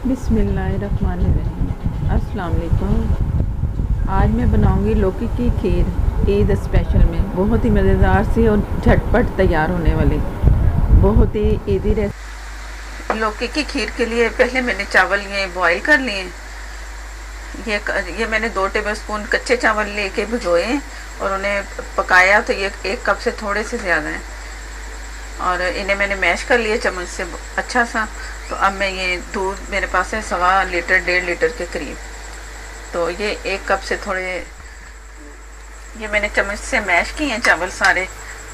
बिस्मिल्लाहिर्रहमानिर्रहीम। अस्सलाम वालेकुम। आज मैं बनाऊंगी लौकी की खीर ईद स्पेशल में। बहुत ही मज़ेदार सी और झटपट तैयार होने वाली बहुत ही ईजी रेसिपी। लौकी की खीर के लिए पहले मैंने चावल ये बॉईल कर लिए। ये मैंने 2 टेबलस्पून कच्चे चावल लेके भिगोए और उन्हें पकाया, तो ये 1 कप से थोड़े से ज़्यादा है। और इन्हें मैंने मैश कर लिया चम्मच से अच्छा सा। तो अब मैं ये दूध मेरे पास है 1.25 लीटर 1.5 लीटर के करीब। तो ये 1 कप से थोड़े ये मैंने चम्मच से मैश किए हैं चावल सारे।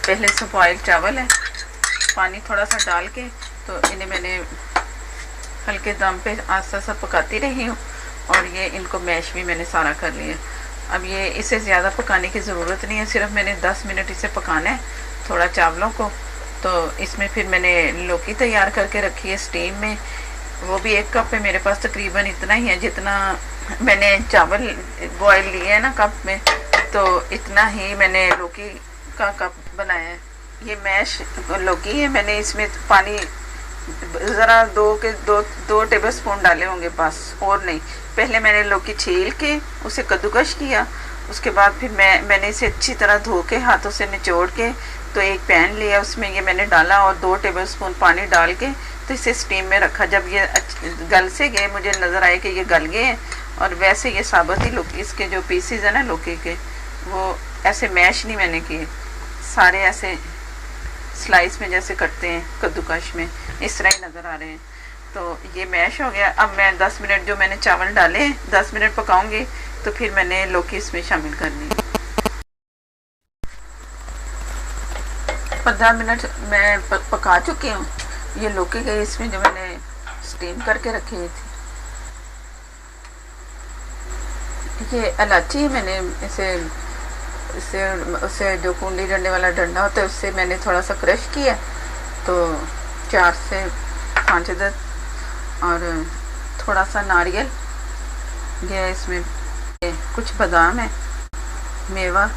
पहले से बॉयल चावल है, पानी थोड़ा सा डाल के तो इन्हें मैंने हल्के दम पे आस्ता सा पकाती रही हूँ। और ये इनको मैश भी मैंने सारा कर लिया। अब ये इसे ज़्यादा पकाने की ज़रूरत नहीं है, सिर्फ मैंने 10 मिनट इसे पकाना है थोड़ा चावलों को। तो इसमें फिर मैंने लौकी तैयार करके रखी है स्टीम में। वो भी 1 कप है मेरे पास, तकरीबन इतना ही है जितना मैंने चावल बॉयल लिए है ना कप में, तो इतना ही मैंने लौकी का कप बनाया है। ये मैश लौकी है, मैंने इसमें पानी ज़रा 2 टेबल स्पून डाले होंगे बस, और नहीं। पहले मैंने लौकी छील के उसे कद्दूकश किया, उसके बाद फिर मैंने इसे अच्छी तरह धो के हाथों से निचोड़ के तो एक पैन लिया, उसमें ये मैंने डाला और 2 टेबलस्पून पानी डाल के तो इसे स्टीम में रखा। जब ये गल से गए, मुझे नज़र आए कि ये गल गए हैं, और वैसे ये साबुत ही लौकी इसके जो पीसीज है ना लौकी के, वो ऐसे मैश नहीं मैंने किए, सारे ऐसे स्लाइस में जैसे करते हैं कद्दूकश में, इस तरह ही नज़र आ रहे हैं। तो ये मैश हो गया। अब मैं 10 मिनट जो मैंने चावल डाले 10 मिनट पकाऊंगी, तो फिर मैंने लौकी इसमें शामिल करनी है। 15 मिनट मैं पका चुकी हूँ ये लौकी गई इसमें जो मैंने स्टीम करके रखी हुई थी। ये इलायची मैंने इसे जो कुंडी डंडे वाला डंडा होता है उससे मैंने थोड़ा सा क्रश किया, तो 4 से 5 अदद, और थोड़ा सा नारियल, ये इसमें कुछ बादाम है, मेवा,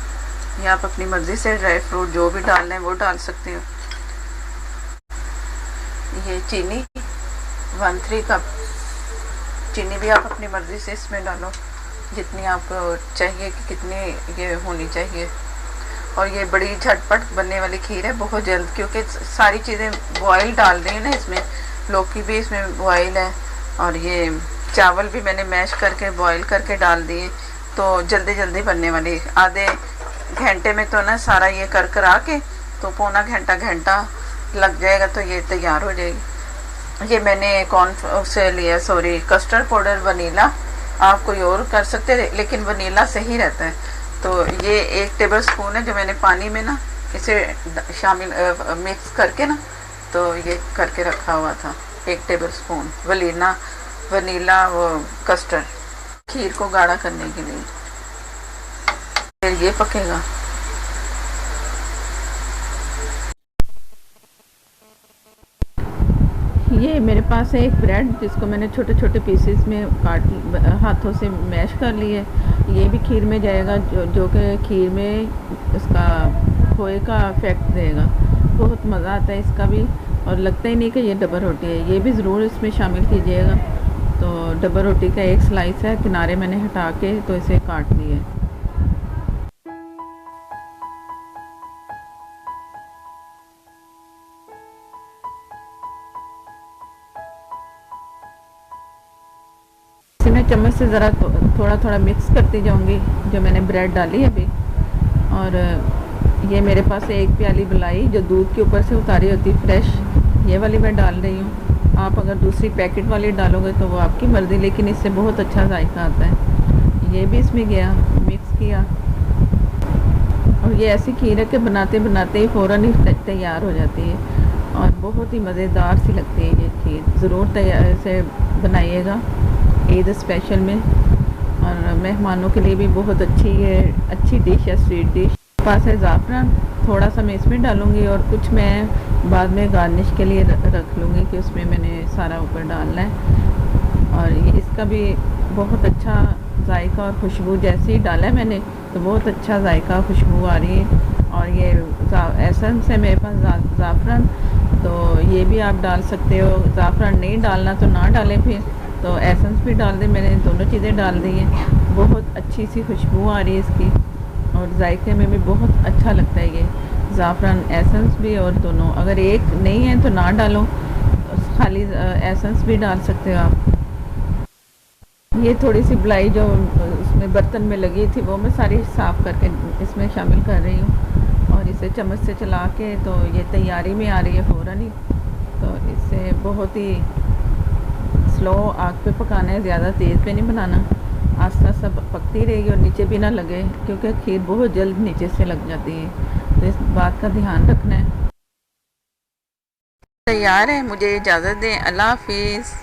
या आप अपनी मर्ज़ी से ड्राई फ्रूट जो भी डालना है वो डाल सकते हो। ये चीनी 1/3 कप चीनी भी आप अपनी मर्ज़ी से इसमें डालो, जितनी आपको चाहिए कि कितनी ये होनी चाहिए। और ये बड़ी झटपट बनने वाली खीर है, बहुत जल्द, क्योंकि सारी चीज़ें बॉयल डाल दी है ना इसमें, लौकी भी इसमें बॉयल है और ये चावल भी मैंने मैश करके बॉयल करके डाल दिए, तो जल्दी जल्दी बनने वाली। आधे घंटे में तो ना सारा ये कर आके तो पौना घंटा लग जाएगा, तो ये तैयार हो जाएगी। ये मैंने कॉर्न से लिया, सॉरी, कस्टर्ड पाउडर, वनीला, आप कोई और कर सकते हैं लेकिन वनीला सही रहता है। तो ये 1 टेबल स्पून है जो मैंने पानी में ना इसे शामिल मिक्स करके ना तो ये करके रखा हुआ था, 1 टेबल स्पून वनीला वो कस्टर्ड खीर को गाढ़ा करने के लिए। फिर ये पकेगा। ये मेरे पास है एक ब्रेड, जिसको मैंने छोटे छोटे पीसेस में हाथों से मैश कर लिए। ये भी खीर में जाएगा, जो कि खीर में इसका खोए का इफेक्ट देगा। बहुत मज़ा आता है इसका भी, और लगता ही नहीं कि ये डबल रोटी है। ये भी ज़रूर इसमें शामिल कीजिएगा। तो डबल रोटी का एक स्लाइस है, किनारे मैंने हटा के तो इसे काट दिए। मैं चम्मच से ज़रा थोड़ा थोड़ा मिक्स करती जाऊंगी जो मैंने ब्रेड डाली अभी। और ये मेरे पास है 1 प्याली मलाई, जो दूध के ऊपर से उतारी होती फ्रेश, ये वाली मैं डाल रही हूँ। आप अगर दूसरी पैकेट वाली डालोगे तो वो आपकी मर्ज़ी, लेकिन इससे बहुत अच्छा जायका आता है। ये भी इसमें गया, मिक्स किया। और ये ऐसी खीर है कि बनाते बनाते ही फ़ौरन ही तैयार हो जाती है और बहुत ही मज़ेदार सी लगती है ये खीर। ज़रूर तैयार से बनाइएगा ईद स्पेशल में, और मेहमानों के लिए भी बहुत अच्छी डिश है, स्वीट डिश। पास है ज़ाफ़रान, थोड़ा सा मैं इसमें डालूँगी और कुछ मैं बाद में गार्निश के लिए रख लूँगी कि उसमें मैंने सारा ऊपर डालना है। और ये इसका भी बहुत अच्छा जायका और खुशबू, जैसे ही डाला है मैंने तो बहुत अच्छा जायका खुशबू आ रही है। और ये एसेंस है मेरे पास ज़ाफ़रान, तो ये भी आप डाल सकते हो। ज़ाफ़रान नहीं डालना तो ना डालें फिर, तो एसेंस भी डाल दी मैंने, दोनों चीज़ें डाल दी हैं। बहुत अच्छी सी खुशबू आ रही है इसकी और जायके में भी बहुत अच्छा लगता है ये ज़ाफ़रान एसेंस भी। और दोनों अगर एक नहीं है तो ना डालो, खाली एसेंस भी डाल सकते हो आप। ये थोड़ी सी बलाई जो उसमें बर्तन में लगी थी वो मैं सारी साफ़ करके इसमें शामिल कर रही हूँ और इसे चम्मच से चला के तो ये तैयारी में आ रही है फ़ौरन ही। तो इसे बहुत ही स्लो आग पे पकाना है, ज़्यादा तेज़ पे नहीं बनाना, आस्ता आस्ता पकती रहेगी और नीचे भी ना लगे क्योंकि खीर बहुत जल्द नीचे से लग जाती है, तो इस बात का ध्यान रखना है। तैयार है, मुझे इजाज़त दें, अल्लाह हाफिज़।